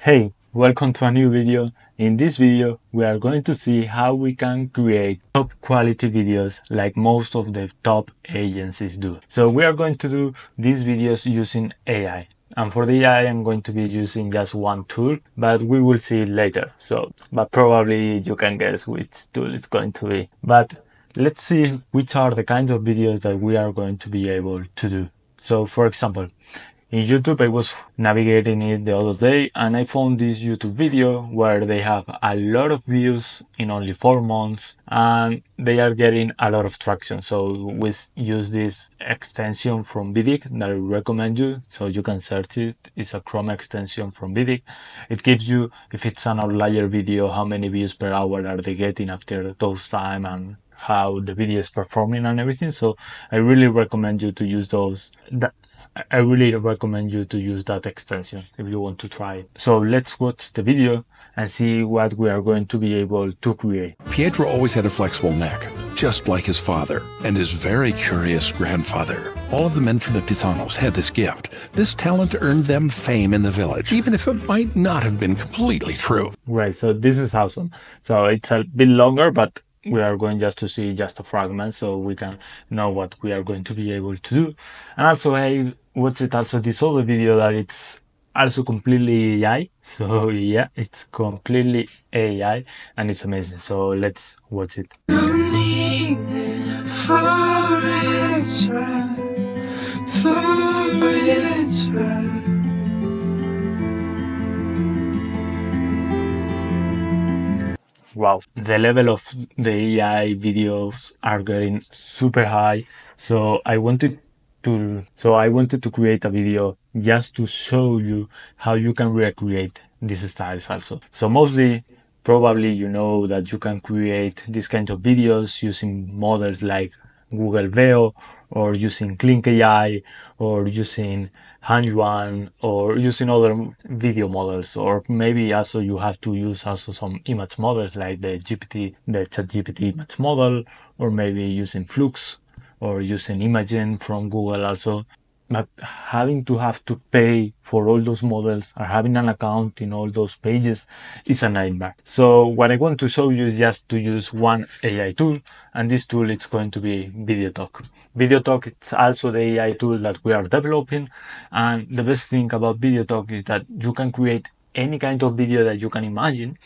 Hey, welcome to a new video. In this video, we are going to see how we can create top quality videos like most of the top agencies do. So we are going to do these videos using AI. And for the AI, I'm going to be using just one tool, but we will see it later. But probably you can guess which tool it's going to be. But let's see which are the kinds of videos that we are going to be able to do. So for example, in YouTube, I was navigating it the other day and I found this YouTube video where they have a lot of views in only 4 months and they are getting a lot of traction. So we use this extension from Vidic that I recommend you. So you can search it. It's a Chrome extension from Vidic. It gives you, if it's an outlier video, how many views per hour are they getting after those time and how the video is performing and everything. So I really recommend you to use those. I really recommend you to use that extension if you want to try it. So let's watch the video and see what we are going to be able to create. Pietro always had a flexible neck, just like his father and his very curious grandfather. All of the men from the Pisanos had this gift. This talent earned them fame in the village, even if it might not have been completely true. Right, so this is awesome. So it's a bit longer, but we are going just to see just a fragment so we can know what we are going to be able to do. And also I watched also this other video that it's also completely AI. So yeah, it's completely AI and it's amazing. So let's watch it. Wow, the level of the AI videos are getting super high. So I wanted to create a video just to show you how you can recreate these styles also. So mostly, probably you know that you can create these kinds of videos using models like Google Veo or using Clink AI or using Hanyuan or using other video models, or maybe also you have to use also some image models like the ChatGPT image model, or maybe using Flux or using Imagen from Google also. But having to pay for all those models or having an account in all those pages is a nightmare. So what I want to show you is just to use one AI tool, and this tool is going to be videotok. Videotok is also the AI tool that we are developing, and the best thing about videotok is that you can create any kind of video that you can imagine,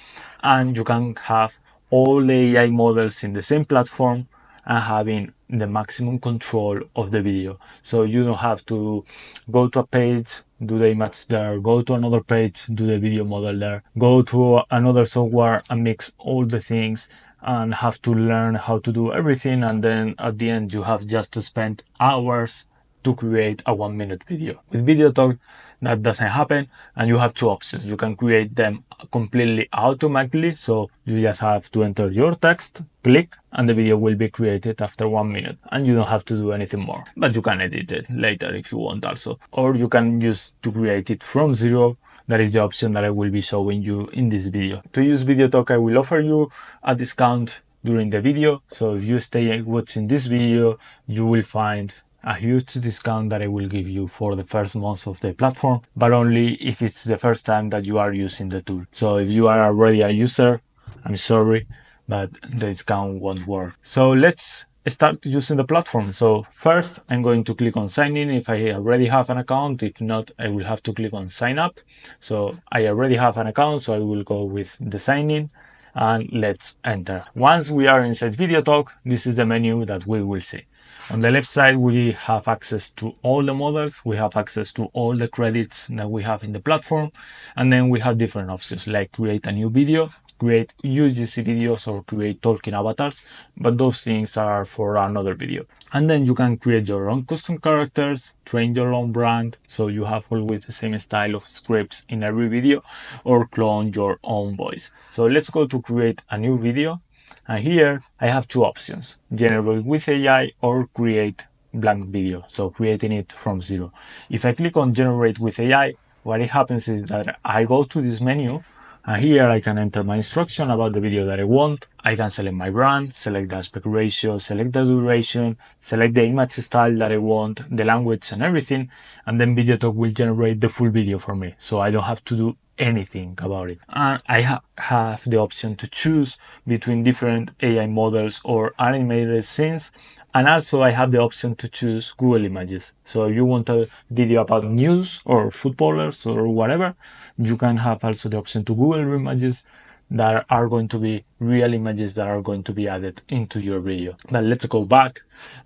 and you can have all the AI models in the same platform and having the maximum control of the video. So you don't have to go to a page, do the image there, go to another page, do the video model there, go to another software and mix all the things and have to learn how to do everything, and then at the end you have just to spend hours to create a 1-minute video. With videotok, that doesn't happen, and you have two options. You can create them completely automatically, so you just have to enter your text, click, and the video will be created after 1 minute, and you don't have to do anything more. But you can edit it later if you want also. Or you can use to create it from zero. That is the option that I will be showing you in this video. To use videotok, I will offer you a discount during the video, so if you stay watching this video, you will find a huge discount that I will give you for the first month of the platform, but only if it's the first time that you are using the tool. So if you are already a user, I'm sorry, but the discount won't work. So let's start using the platform. So first I'm going to click on sign in if I already have an account. If not, I will have to click on sign up. So I already have an account, so I will go with the sign in and let's enter. Once we are inside videotok, this is the menu that we will see. On the left side, we have access to all the models, we have access to all the credits that we have in the platform, and then we have different options like create a new video, create UGC videos, or create talking avatars, but those things are for another video. And then you can create your own custom characters, train your own brand, so you have always the same style of scripts in every video, or clone your own voice. So let's go to create a new video. And here I have two options, generate with AI or create blank video, so creating it from zero. If I click on generate with AI, what happens is that I go to this menu, and here I can enter my instruction about the video that I want. I can select my brand, select the aspect ratio, select the duration, select the image style that I want, the language and everything, and then videotok will generate the full video for me. So I don't have to do anything about it. And I have the option to choose between different AI models or animated scenes. And also I have the option to choose Google Images. So if you want a video about news or footballers or whatever, you can have also the option to Google Images that are going to be real images that are going to be added into your video. But let's go back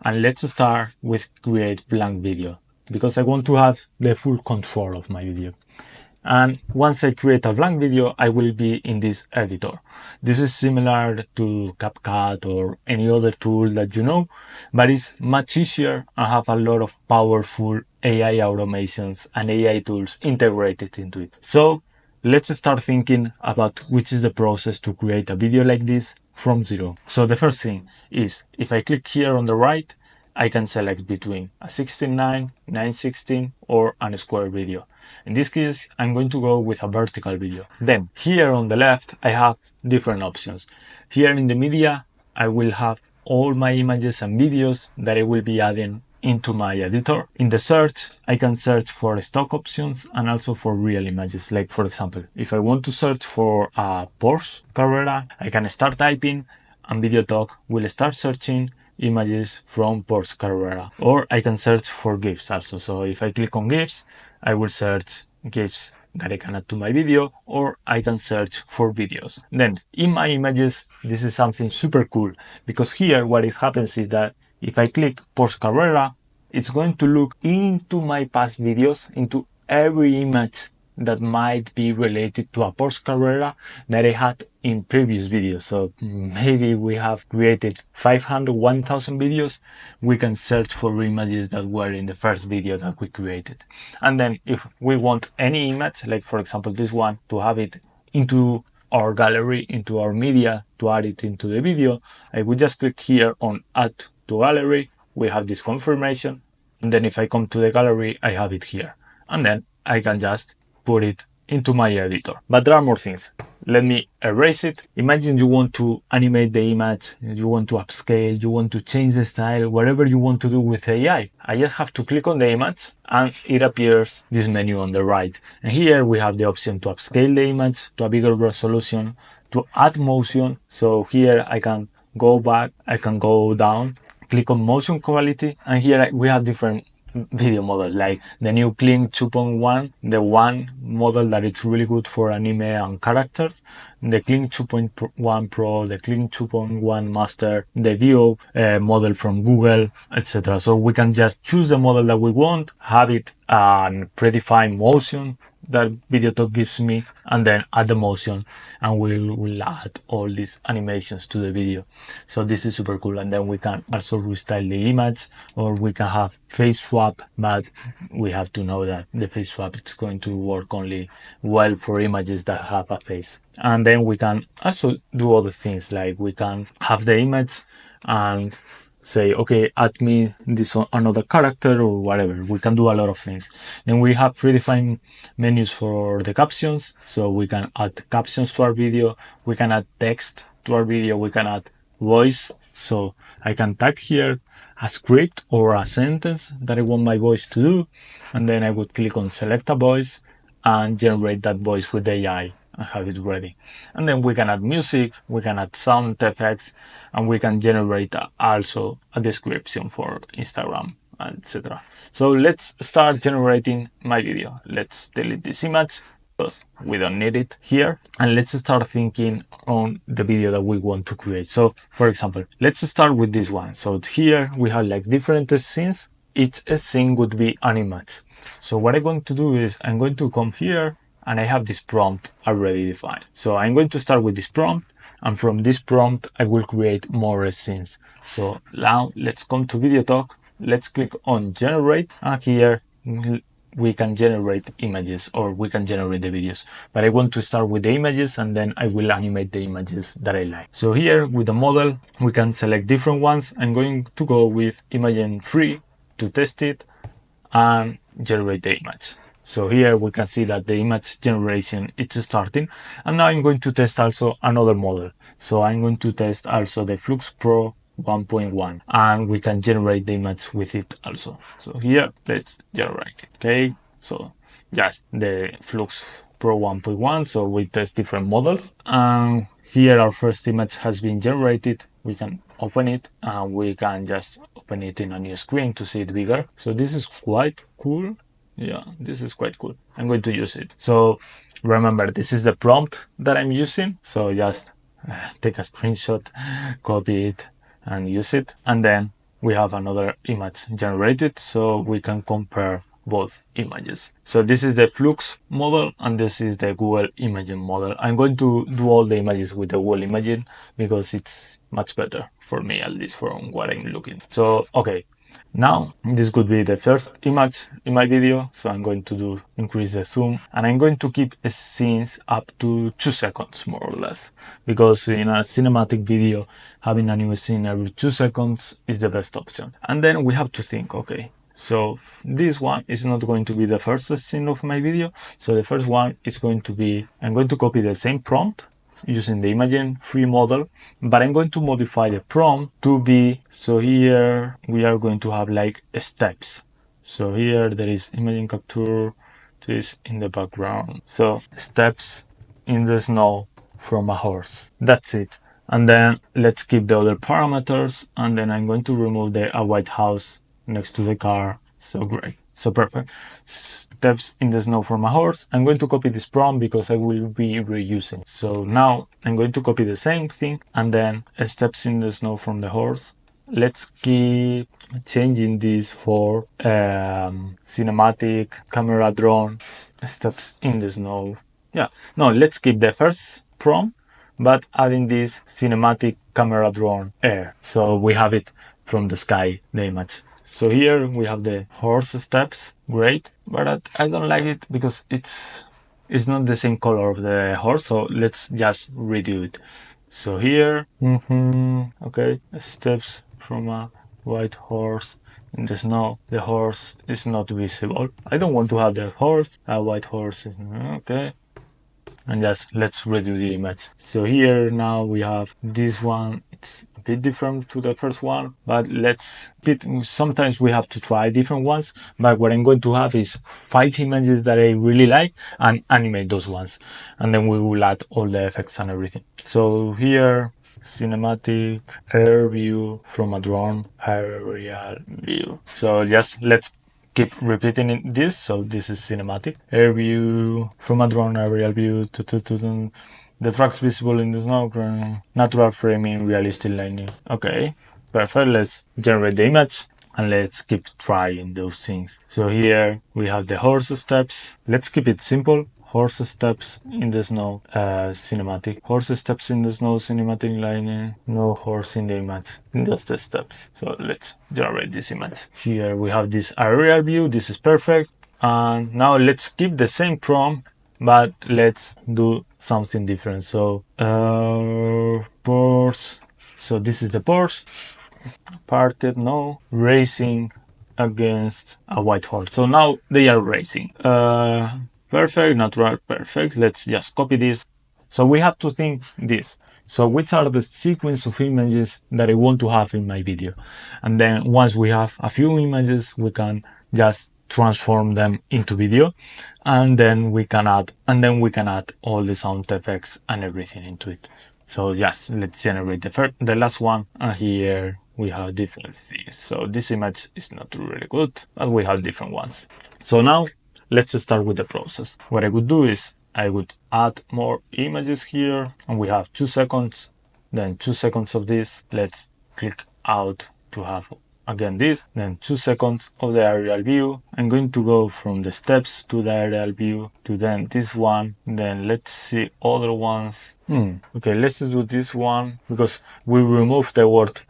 and let's start with create blank video, because I want to have the full control of my video. And once I create a blank video, I will be in this editor. This is similar to CapCut or any other tool that you know, but it's much easier and have a lot of powerful AI automations and AI tools integrated into it. So let's start thinking about which is the process to create a video like this from zero. So the first thing is, if I click here on the right, I can select between a 16:9, 9:16 or a square video. In this case, I'm going to go with a vertical video. Then here on the left, I have different options. Here in the media, I will have all my images and videos that I will be adding into my editor. In the search, I can search for stock options and also for real images. Like for example, if I want to search for a Porsche Carrera, I can start typing and videotok will start searching images from Porsche Carrera. Or I can search for GIFs also. So if I click on GIFs, I will search GIFs that I can add to my video, or I can search for videos. Then in my images, this is something super cool, because here what it happens is that if I click Porsche Carrera, it's going to look into my past videos, into every image that might be related to a Porsche Carrera that I had in previous videos. So maybe we have created 500, 1000 videos. We can search for images that were in the first video that we created. And then if we want any image, like for example this one, to have it into our gallery, into our media, to add it into the video, I would just click here on add to gallery. We have this confirmation. And then if I come to the gallery, I have it here. And then I can just put it into my editor. But there are more things. Let me erase it. Imagine you want to animate the image, you want to upscale, you want to change the style, whatever you want to do with AI. I just have to click on the image and it appears this menu on the right. And here we have the option to upscale the image to a bigger resolution, to add motion. So here I can go back, I can go down, click on motion quality, and here we have different video models, like the new Kling 2.1, the one model that is really good for anime and characters, the Kling 2.1 Pro, the Kling 2.1 Master, the View model from Google, etc. So we can just choose the model that we want, have it and predefined motion that videotok gives me, and then add the motion, and we'll add all these animations to the video. So this is super cool. And then we can also restyle the image, or we can have face swap, but we have to know that the face swap is going to work only well for images that have a face. And then we can also do other things, like we can have the image and say, okay, add me this another character or whatever. We can do a lot of things. Then we have predefined menus for the captions, so we can add captions to our video, we can add text to our video, we can add voice. So I can type here a script or a sentence that I want my voice to do, and then I would click on select a voice and generate that voice with AI and have it ready. And then we can add music, we can add sound effects, and we can generate also a description for Instagram, etc. So let's start generating my video. Let's delete this image because we don't need it here, and let's start thinking on the video that we want to create. So for example, let's start with this one. So here we have like different scenes. Each scene would be an image. So what I'm going to do is I'm going to come here and I have this prompt already defined. So I'm going to start with this prompt, and from this prompt I will create more scenes. So now let's come to videotok, let's click on generate, and here we can generate images, or we can generate the videos. But I want to start with the images and then I will animate the images that I like. So here with the model we can select different ones. I'm going to go with Imagen 3 to test it and generate the image. So here we can see that the image generation is starting, and now I'm going to test also another model. So I'm going to test also the Flux Pro 1.1, and we can generate the image with it also. So here let's generate it. Okay, so just the Flux Pro 1.1, so we test different models. And here our first image has been generated. We can open it and we can just open it in a new screen to see it bigger. So this is quite cool. Yeah, this is quite cool. I'm going to use it. So remember, this is the prompt that I'm using. So just take a screenshot, copy it, and use it. And then we have another image generated so we can compare both images. So this is the Flux model and this is the Google Imaging model. I'm going to do all the images with the Google Imaging because it's much better for me, at least from what I'm looking. So, okay. Now, this could be the first image in my video, so I'm going to increase the zoom, and I'm going to keep scenes up to 2 seconds, more or less, because in a cinematic video, having a new scene every 2 seconds is the best option. And then we have to think, okay, so this one is not going to be the first scene of my video, so the first one is going to be, I'm going to copy the same prompt, using the Imagen free model, but I'm going to modify the prompt to be, so here we are going to have like steps. So here there is Imagen capture, this in the background. So steps in the snow from a horse. That's it. And then let's keep the other parameters, and then I'm going to remove the a white house next to the car. So great. So perfect. Steps in the snow from a horse. I'm going to copy this prompt because I will be reusing. So now I'm going to copy the same thing and then steps in the snow from the horse. Let's keep changing this for cinematic camera drone steps in the snow. Yeah, no, let's keep the first prompt, but adding this cinematic camera drone air. So we have it from the sky, the image. So here we have the horse steps, great, but I don't like it because it's not the same color of the horse, so let's just redo it. So here, okay, steps from a white horse in the snow. The horse is not visible. I don't want to have the horse, a white horse is, okay. And just let's redo the image. So here now we have this one. It's a bit different to the first one, but sometimes we have to try different ones. But what I'm going to have is 5 images that I really like and animate those ones. And then we will add all the effects and everything. So here, cinematic air view from a drone, aerial view. So just let's keep repeating this. So this is cinematic air view from a drone, aerial view, the tracks visible in the snow, natural framing, realistic lighting. Okay, perfect. Let's generate the image and let's keep trying those things. So here we have the horse steps. Let's keep it simple. Horse steps in the snow, cinematic. Horse steps in the snow, cinematic lighting. No horse in the image, just the steps. So let's generate this image. Here we have this aerial view. This is perfect. And now let's keep the same prompt, but let's do something different. So Porsche. So this is the Porsche. Parked, no. Racing against a white horse. So now they are racing. Perfect, natural, perfect. Let's just copy this. So we have to think this. So which are the sequence of images that I want to have in my video? And then once we have a few images, we can just transform them into video, and then we can add all the sound effects and everything into it. So just let's generate the last one, and here we have different things. So this image is not really good, but we have different ones. So now let's start with the process. What I would do is I would add more images here, and we have 2 seconds, then 2 seconds of this. Let's click out to have again this, then 2 seconds of the aerial view. I'm going to go from the steps to the aerial view to then this one, then let's see other ones. Okay, let's do this one because we removed the word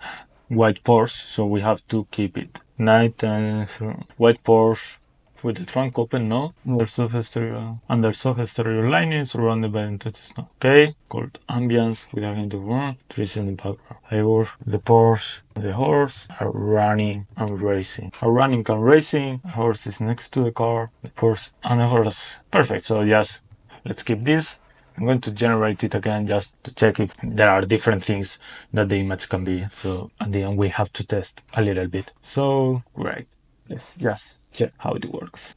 white Porsche, so we have to keep it. Night and white Porsche with the trunk open, no. Under soft stereo lining surrounded by intense snow. Okay, called ambience with a hint of warmth, trees in the background. The Porsche and the horse are running and racing. Are running and racing. The horse is next to the car. The Porsche and the horse. Perfect. So yes, let's keep this. I'm going to generate it again just to check if there are different things that the image can be. So at the end we have to test a little bit. So great. Let's just check how it works.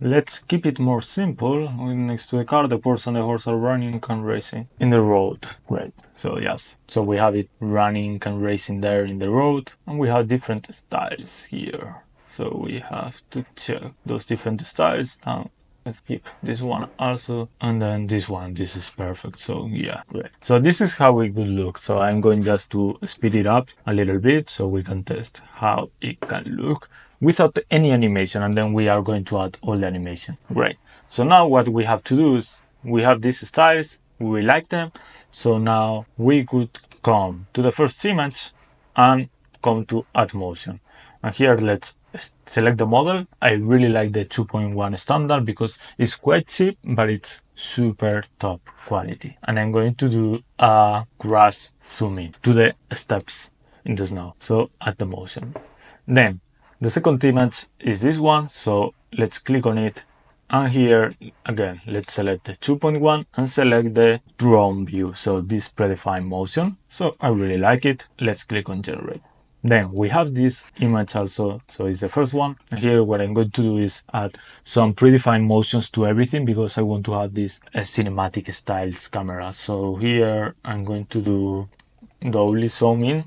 Let's keep it more simple. Next to the car, the person and the horse are running and racing in the road. Great. So yes, so we have it running and racing there in the road, and we have different styles here. So we have to check those different styles. Now let's keep this one also, and then this one. This is perfect. So yeah, great. So this is how it would look. So I'm going just to speed it up a little bit so we can test how it can look without any animation, and then we are going to add all the animation. Great. So now what we have to do is we have these styles, we like them, so now we could come to the first image and come to add motion. And here let's select the model. I really like the 2.1 standard because it's quite cheap, but it's super top quality. And I'm going to do a grass zoom in to the steps in the snow. So add the motion. Then the second image is this one. So let's click on it. And here again, let's select the 2.1 and select the drone view. So this predefined motion. So I really like it. Let's click on generate. Then we have this image also, so it's the first one. And here what I'm going to do is add some predefined motions to everything because I want to have this cinematic styles camera. So here I'm going to do the zoom in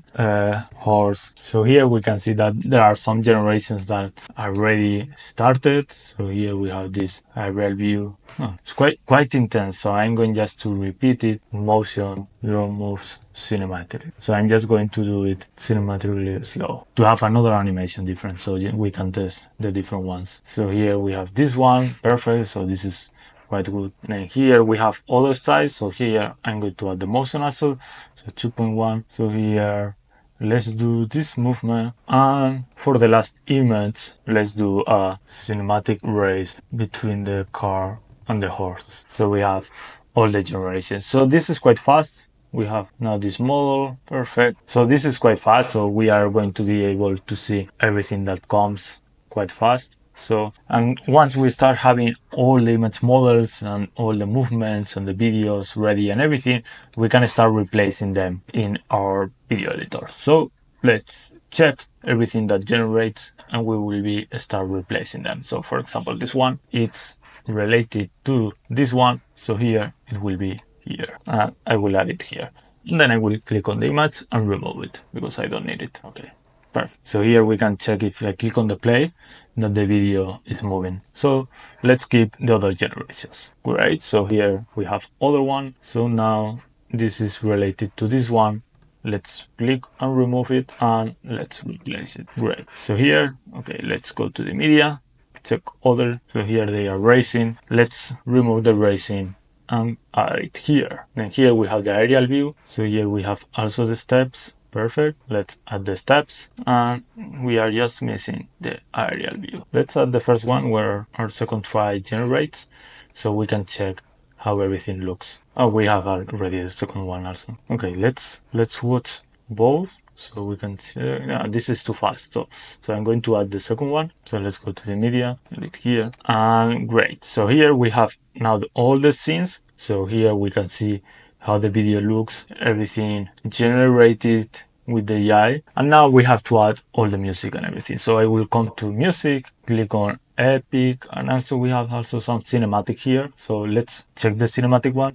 horse. So here we can see that there are some generations that are already started. So here we have this aerial view. It's quite intense. So I'm going just to repeat it. Motion, drone moves, cinematic. So I'm just going to do it cinematically slow to have another animation different. So we can test the different ones. So here we have this one, perfect. So this is quite good. Then here we have other styles. So here I'm going to add the motion also. So 2.1. So here let's do this movement. And for the last image, let's do a cinematic race between the car and the horse. So we have all the generations. So this is quite fast. We have now this model, perfect. So this is quite fast. So we are going to be able to see everything that comes quite fast. So, and once we start having all the image models and all the movements and the videos ready and everything, we can start replacing them in our video editor. So let's check everything that generates and we will be start replacing them. So for example, this one, it's related to this one. So here it will be here. I will add it here. And then I will click on the image and remove it because I don't need it. Okay. Perfect. So here we can check if I click on the play that the video is moving. So let's keep the other generations. Great. So here we have other one. So now this is related to this one. Let's click and remove it and let's replace it. Great. So here, okay, let's go to the media, check other. So here they are racing. Let's remove the racing and add it here. Then here we have the aerial view. So here we have also the steps. Perfect. Let's add the steps and we are just missing the aerial view. Let's add the first one where our second try generates so we can check how everything looks. Oh, we have already the second one also. Okay, let's watch both so we can check. Yeah, this is too fast. So I'm going to add the second one. So let's go to the media, click here, and great. So here we have now all the scenes. So here we can see how the video looks, everything generated with the AI. And now we have to add all the music and everything. So I will come to music, click on epic, and also we have also some cinematic here. So let's check the cinematic one.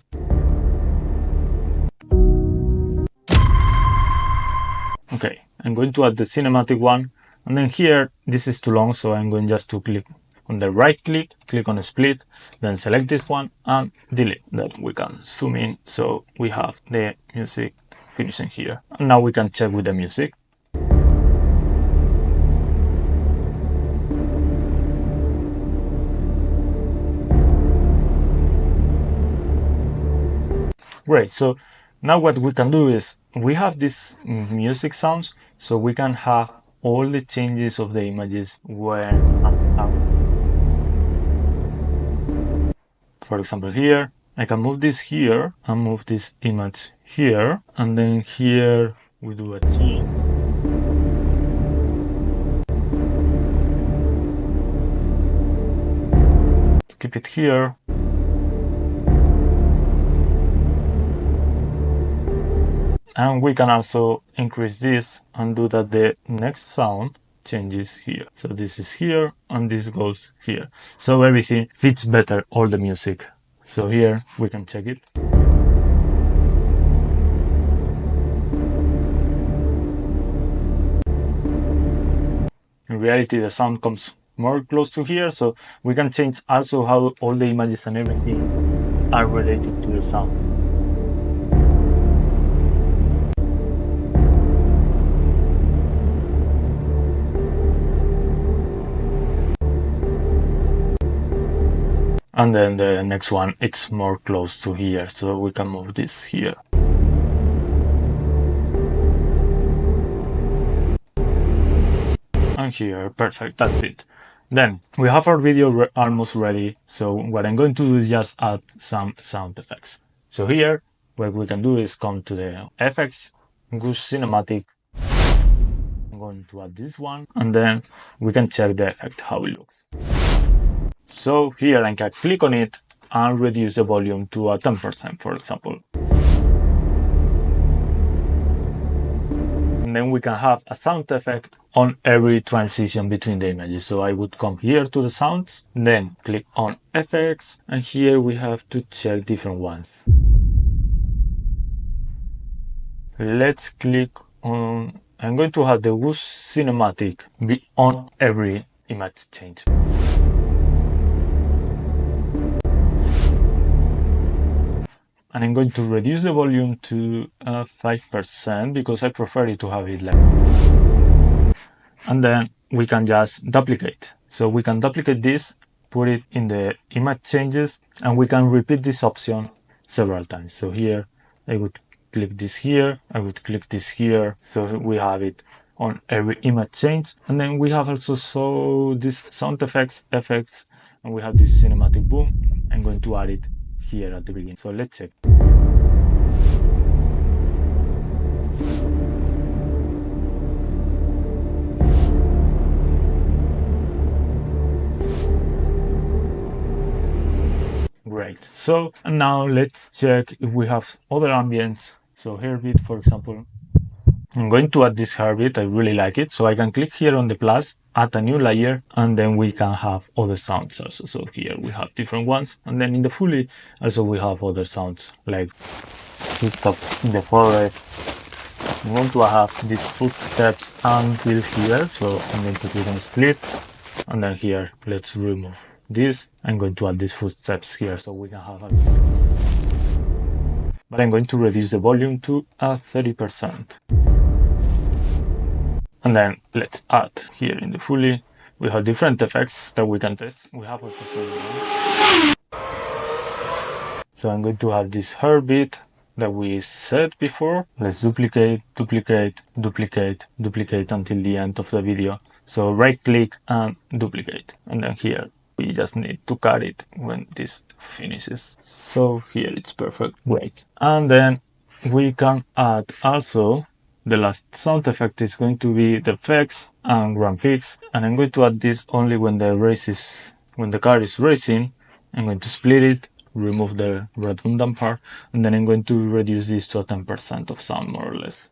Okay, I'm going to add the cinematic one. And then here, this is too long, so I'm going just to click on the right click on split, then select this one and delete. Then we can zoom in so we have the music finishing here. And now we can check with the music. Great, so now what we can do is we have these music sounds, so we can have all the changes of the images when something happens. For example, here, I can move this here and move this image here. And then here we do a change. Keep it here. And we can also increase this and do that the next sound changes here. So this is here and this goes here. So everything fits better, all the music. So here we can check it. In reality, the sound comes more close to here, so we can change also how all the images and everything are related to the sound. And then the next one, it's more close to here, so we can move this here. And here, perfect, that's it. Then we have our video almost ready, so what I'm going to do is just add some sound effects. So here, what we can do is come to the effects, Goose Cinematic. I'm going to add this one, and then we can check the effect, how it looks. So here I can click on it and reduce the volume to a 10%, for example. And then we can have a sound effect on every transition between the images. So I would come here to the sounds, then click on effects, and here we have to check different ones. Let's click on, I'm going to have the Goose Cinematic be on every image change. And I'm going to reduce the volume to 5% because I prefer it to have it like. And then we can just duplicate. So we can duplicate this, put it in the image changes, and we can repeat this option several times. So here I would click this here, I would click this here, so we have it on every image change. And then we have also this sound effects, and we have this cinematic boom. I'm going to add it here at the beginning. So let's check. Great. So, and now let's check if we have other ambience. So heartbeat, for example. I'm going to add this heartbeat. I really like it. So I can click here on the plus, add a new layer, and then we can have other sounds also. So here we have different ones. And then in the fully, also we have other sounds like TikTok in the forest. I'm going to have these footsteps until here. So I'm going to click on split. And then here, let's remove this. I'm going to add these footsteps here so we can have a... But I'm going to reduce the volume to 30%. And then let's add here in the fully, we have different effects that we can test. We have also fully one. So I'm going to have this heartbeat that we said before. Let's duplicate, duplicate, duplicate, duplicate until the end of the video. So right click and duplicate. And then here we just need to cut it when this finishes. So here it's perfect. Great. And then we can add also the last sound effect is going to be the effects and Grand Prix. And I'm going to add this only when the car is racing. I'm going to split it, remove the redundant part, and then I'm going to reduce this to a 10% of sound more or less.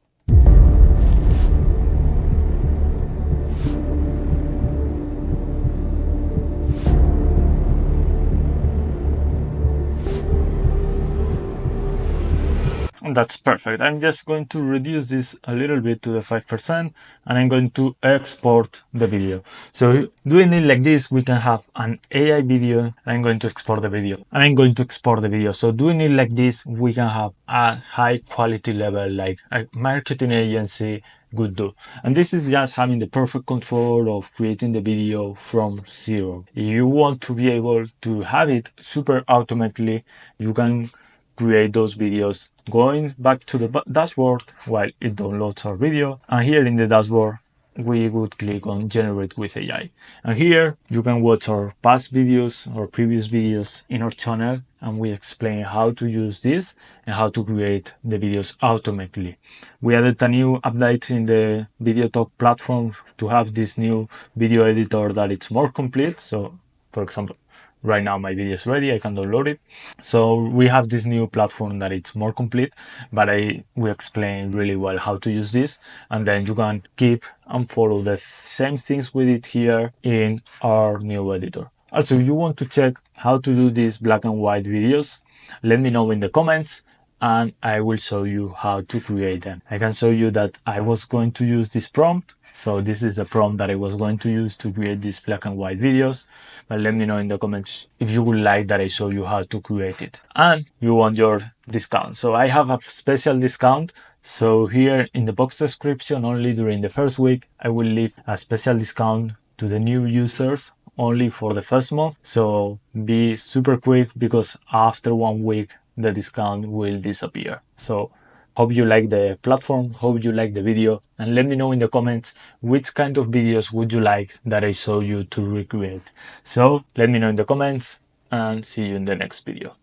And that's perfect. I'm just going to reduce this a little bit to the 5% and I'm going to export the video. So doing it like this, we can have an AI video. I'm going to export the video and I'm going to export the video. So doing it like this, we can have a high quality level like a marketing agency would do. And this is just having the perfect control of creating the video from zero. If you want to be able to have it super automatically, you can create those videos going back to the dashboard while it downloads our video, and here in the dashboard we would click on generate with AI, and here you can watch our past videos or previous videos in our channel, and we explain how to use this and how to create the videos automatically. We added a new update in the videotok platform to have this new video editor that it's more complete. So for example, right now my video is ready, I can download it. So we have this new platform that it's more complete, but we explain really well how to use this, and then you can keep and follow the same things we did here in our new editor. Also, if you want to check how to do these black and white videos, let me know in the comments and I will show you how to create them. I can show you that I was going to use this prompt. So this is the prompt that I was going to use to create these black and white videos. But let me know in the comments if you would like that I show you how to create it. And you want your discount. So I have a special discount. So here in the box description, only during the first week, I will leave a special discount to the new users only for the first month. So be super quick because after 1 week, the discount will disappear. So hope you like the platform, hope you like the video, and let me know in the comments which kind of videos would you like that I show you to recreate. So let me know in the comments and see you in the next video.